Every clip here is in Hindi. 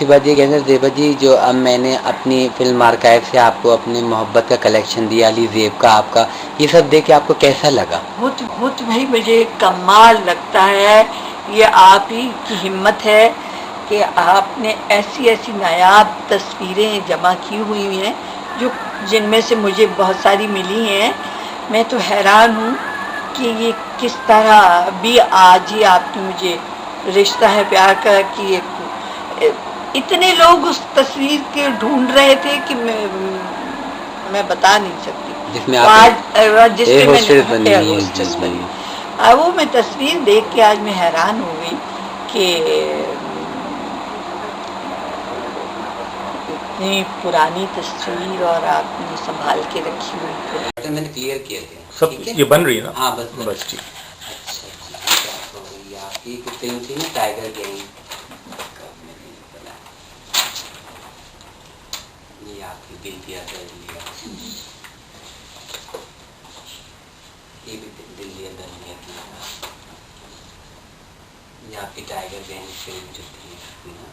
दूसरी बात ये कहना ज़ेबा जी, जो अब मैंने अपनी फ़िल्म आर्काइव से आपको अपनी मोहब्बत का कलेक्शन दिया, अली ज़ेब का आपका, ये सब देख के आपको कैसा लगा? बहुत भाई मुझे कमाल लगता है। ये आप ही की हिम्मत है कि आपने ऐसी ऐसी नायाब तस्वीरें जमा की हुई हैं जो जिनमें से मुझे बहुत सारी मिली हैं। मैं तो हैरान हूँ कि ये किस तरह भी आज ही आपने मुझे रिश्ता है प्यार का कि इतने लोग उस तस्वीर के ढूंढ रहे थे कि मैं बता नहीं सकती। जिसमें तो आप आज जिसपे एयर होस्टेस बनी मैंने हैं। होस्टेस जी, बनी, जी। वो मैं तस्वीर देख के आज मैं हैरान हो गई कि इतनी पुरानी तस्वीर और आपने संभाल के रखी हुई है। मैंने क्लियर किए थे सब। ये बन रही है ना? हाँ बस बस ठीक। अच्छा जी, आपकी एक फिल्म थी ना टाइगर गैंग, ये आपकी दिल दिया दर लिया, ये भी दिल दिया दर लिया थी, ये आपकी टाइगर गैंग फिल्म जो थी ना,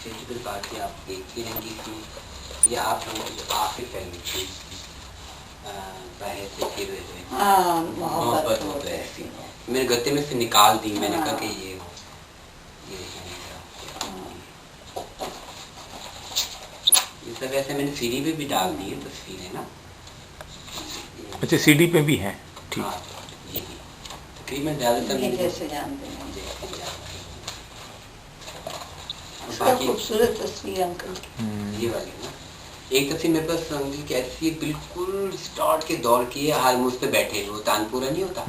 फिजिकल पार्टी आप देखती रहेंगी इसमें। ये आप लोगों की जो आखिरी फिल्म थी मोहब्बत हो तो ऐसी, मेरे गत्ते में से निकाल दी, मैंने कहा कि ये सब ऐसे मैंने सीडी पे भी डाल दी है तस्वीरें ना। अच्छा, सीडी पे भी है? ठीक। हाँ, ये भी तकरीबन ज़्यादातर जैसे जानते हैं बाकी खूबसूरत तस्वीर अंकल ये वाली ना। एक तस्वीर मेरे पास होंगी कि ऐसी बिल्कुल स्टार्ट के दौर की है, हारमोज पे बैठे वो तानपुरा नहीं होता,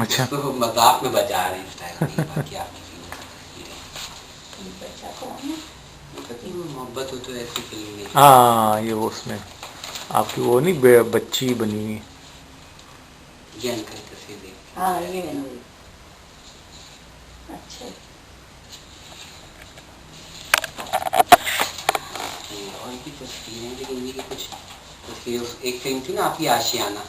अच्छा। तो मजाक में बजा रहे हैं इस टाइप की। बाकी आपकी मोहब्बत हो तो ऐसी फिल्म नहीं। हाँ, ये वो उसमें आपकी वो नहीं बच्ची बनी हुई। ये अंकल तस्वीर देख। हाँ ये अच्छा। और की तस्वीरें, लेकिन ये कुछ तस्वीरें, एक फिल्म थी ना आपकी आशियाना,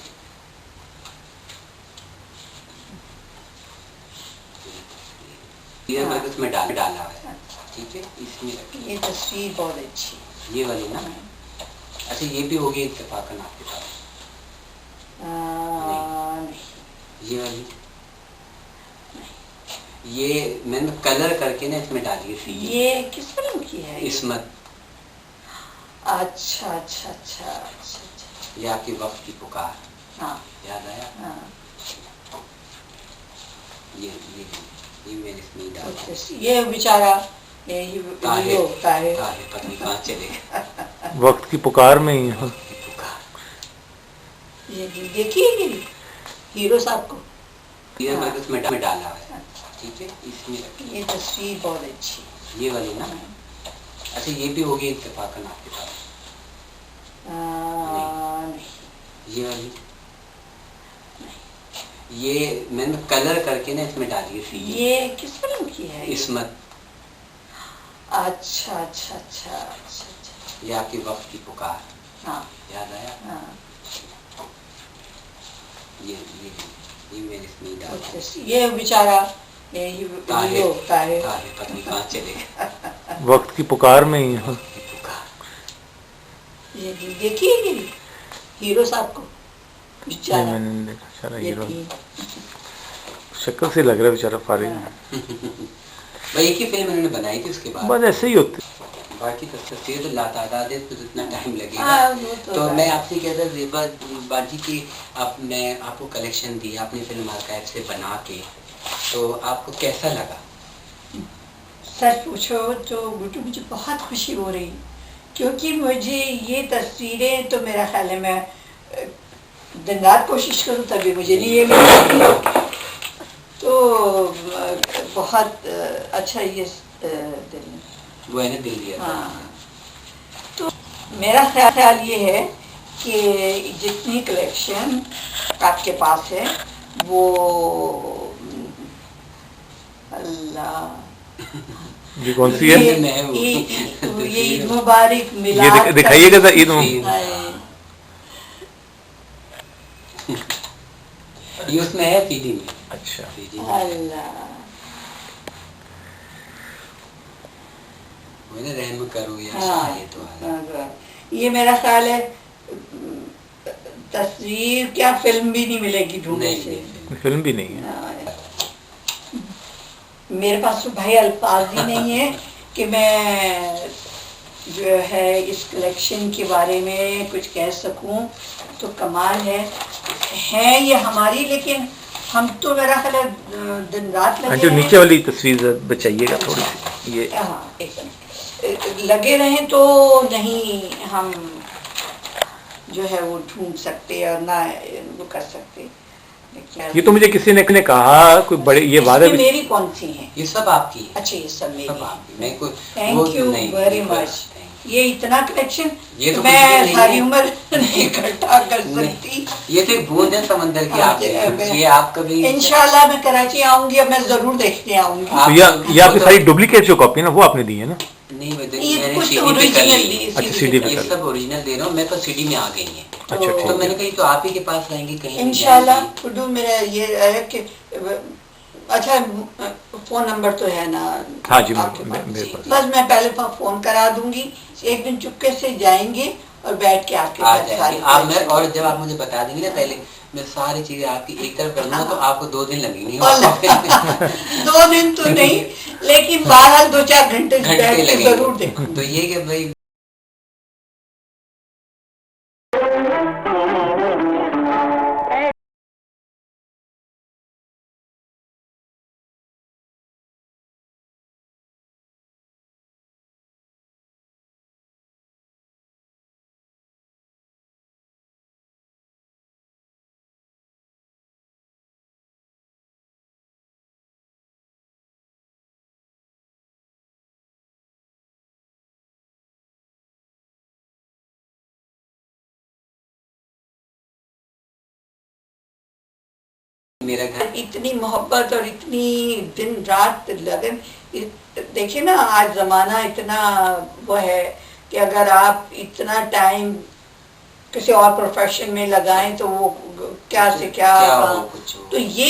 उसमें डाला है। ठीक है, इसमें ये तस्वीर बहुत अच्छी, ये वाली ना। अच्छा, ये भी होगी इत्तेफाकन आपके पास? नहीं। ये वाली, ये मैंने कलर करके ना इसमें डाली है। ये किस फिल्म की है? इस्मत। अच्छा अच्छा अच्छा अच्छा। ये आपकी वक्त की पुकार। हाँ, याद आया? हाँ। ये मैंने इसमें डाला। ये बेचारा हीरो होता है, पता नहीं कहाँ चलेगा। वक्त की पुकार में ही है। ये देखिए हीरो साहब को उसमें डाला है। ठीक है, इसमें ये तस्वीर बहुत अच्छी, ये वाली ना। अच्छा, ये भी होगी इत्तेफाकन आपके पास? नहीं। ये वाली, ये मैंने कलर करके ना इसमें डाली है। ये किस फिल्म की है? इस्मत। अच्छा अच्छा अच्छा अच्छा। ये आपकी वक्त की पुकार। हाँ, याद आया? हाँ। ये मैंने इसमें डाला। ये बेचारा हीरो होता है, पता नहीं कहाँ चलेगा। वक्त की पुकार में ही है। ये देखिए हीरो साहब को बेचारा। मैंने नहीं देखा बेचारा हीरो, शक्ल से लग रहा है बेचारा फारिग है। भाई एक ही फिल्म उन्होंने बनाई थी, उसके बाद बस ऐसे ही होते। बाकी तस्वीर तो लातादाद है, तो इतना टाइम लगेगा। तो मैं आपसे कहता ज़ेबा बाजी की आपने आपको कलेक्शन दिया अपनी फिल्म आर्काइव से बना के, तो आपको कैसा लगा? सच पूछो तो गुड्डू मुझे बहुत खुशी हो रही, क्योंकि मुझे ये तस्वीरें तो मेरा ख्याल है मैं दंगार कोशिश करूँ तभी मुझे नहीं ये मिली, तो बहुत अच्छा ये वो है ना दिल दिया। हाँ, तो मेरा ख्याल ये है कि जितनी कलेक्शन आपके पास है वो अल्लाह, ये कौन सी है? ये ईद मुबारक मिला, ये दिखाइएगा ईद ये उसमें है सीडी में। अच्छा, अल्लाह मैंने रहम करो या हाँ, ये तो है। ये मेरा ख्याल है तस्वीर क्या फिल्म भी नहीं मिलेगी ढूंढने से। फिल्म भी नहीं है। मेरे पास तो भाई अल्फाज ही नहीं है कि मैं जो है इस कलेक्शन के बारे में कुछ कह सकूं। तो कमाल है ये हमारी, लेकिन हम तो मेरा ख्याल है दिन रात लगे जो नीचे वाली तस्वीर बचाइएगा थोड़ी सी, ये हाँ एकदम लगे रहें तो नहीं हम जो है वो ढूंढ सकते और ना वो कर सकते। ये तो मुझे किसी ने कहा कोई बड़े ये वादा भी मेरी कौन सी है? ये सब आपकी है। अच्छा ये सब मेरी आपकी। मैं कोई थैंक यू वेरी मच। ये इतना कलेक्शन ये तो मैं सारी उम्र नहीं इकट्ठा कर सकती। ये तो एक बूंद है समंदर की। आप ये आप कभी इंशाल्लाह मैं कराची आऊंगी और मैं जरूर देखने आऊंगी। तो ये आपकी सारी डुप्लीकेट जो कॉपी है ना वो आपने दी है ना? नहीं ये कुछ ओरिजिनल दी। अच्छा सीडी पे ये सब ओरिजिनल दे रहा हूँ मैं, पर सीडी में आ गई है। अच्छा ठीक तो मैंने कही तो आप ही के पास रहेंगे कहीं इंशाल्लाह। खुद मेरा ये है कि अच्छा फोन नंबर तो है ना? हाँ जी मेरे पास। बस मैं पहले फोन करा दूंगी, एक दिन चुपके से जाएंगे और बैठ के आपके पास आप मैं, और जब आप मुझे बता देंगे ना पहले, मैं सारी चीजें आपकी एक तरफ करूंगा तो आपको 2 दिन लगेंगे। 2 दिन तो नहीं, लेकिन 12-2-4 घंटे लगेंगे जरूर देखो। तो ये कि भाई मेरा घर इतनी मोहब्बत और इतनी दिन रात लगन। देखिए ना आज जमाना इतना वो है कि अगर आप इतना टाइम किसी और प्रोफेशन में लगाएं तो वो क्या से क्या तो ये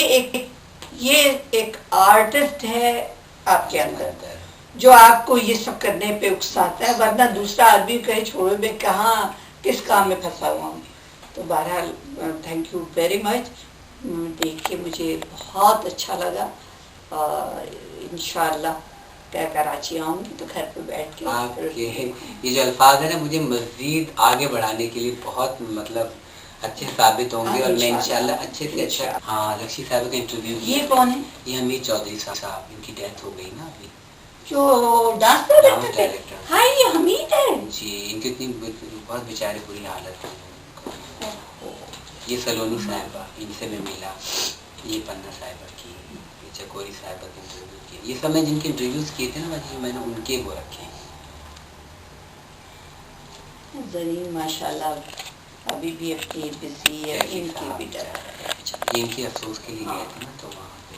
एक आर्टिस्ट है आपके अंदर जो आपको ये सब करने पे उकसाता है, वरना दूसरा आदमी कहे छोड़ो मैं कहाँ किस काम में फंसा हुआ हूँ। तो बहरहाल थैंक यू वेरी मच। देख के मुझे बहुत अच्छा लगा और इंशाल्लाह क्या कराची आऊँगी तो घर पे बैठ के आपके ये जो अल्फाज है ना मुझे मज़ीद आगे बढ़ाने के लिए बहुत मतलब अच्छे साबित होंगे। और मैं इंशाल्लाह अच्छे से अच्छा। हाँ लक्ष्मी साहब का इंटरव्यू। ये कौन है? ये हमीद चौधरी साहब, इनकी डेथ हो गई ना अभी, जो डांस डायरेक्टर। हाँ ये हमीद है जी। इनकी इतनी बहुत बेचारे बुरी हालत है। ये सलोनी साहिबा, इनसे मैं मिला। ये पन्ना साहिबा की, ये चकोरी साहिबा के इंटरव्यू किए। ये सब मैं जिनके इंटरव्यूज किए थे ना मैंने उनके वो रखे हैं। जरीन माशाल्लाह अभी भी अपनी बिजी है। इनकी भी ये इनके अफसोस के लिए गए थे ना तो वहाँ पे।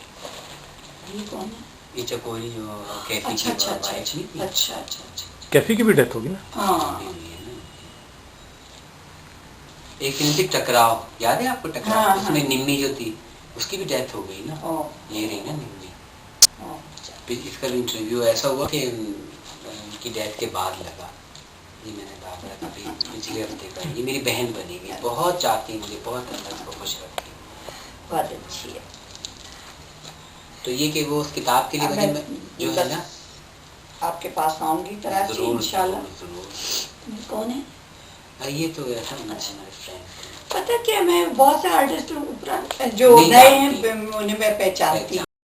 ये कौन है? ये चकोरी जो कैफी की वाइफ थी। अच्छा कैफी की भी डेथ होगी ना? हाँ एक इनकी टकराव याद है आपको? टकराव हाँ, उसमें हाँ। निम्मी जो थी उसकी भी डेथ हो गई ना। ये रही ना निम्मी। इसका भी इंटरव्यू ऐसा हुआ कि उनकी डेथ के बाद लगा। ये मैंने बात रखा पिछले हफ्ते का। ये मेरी बहन बनी हुई, बहुत चाहती है मुझे, बहुत अंदर इसको खुश रखती है, बहुत अच्छी है। तो ये कि वो उस किताब के लिए मुझे जो है ना आपके पास आऊंगी कराची इंशाल्लाह। कौन है? ये तो ऐसा हमारे फ्रेंड। पता क्या मैं बहुत से आर्टिस्ट जो नए हैं उन्हें मैं पहचानती हूँ।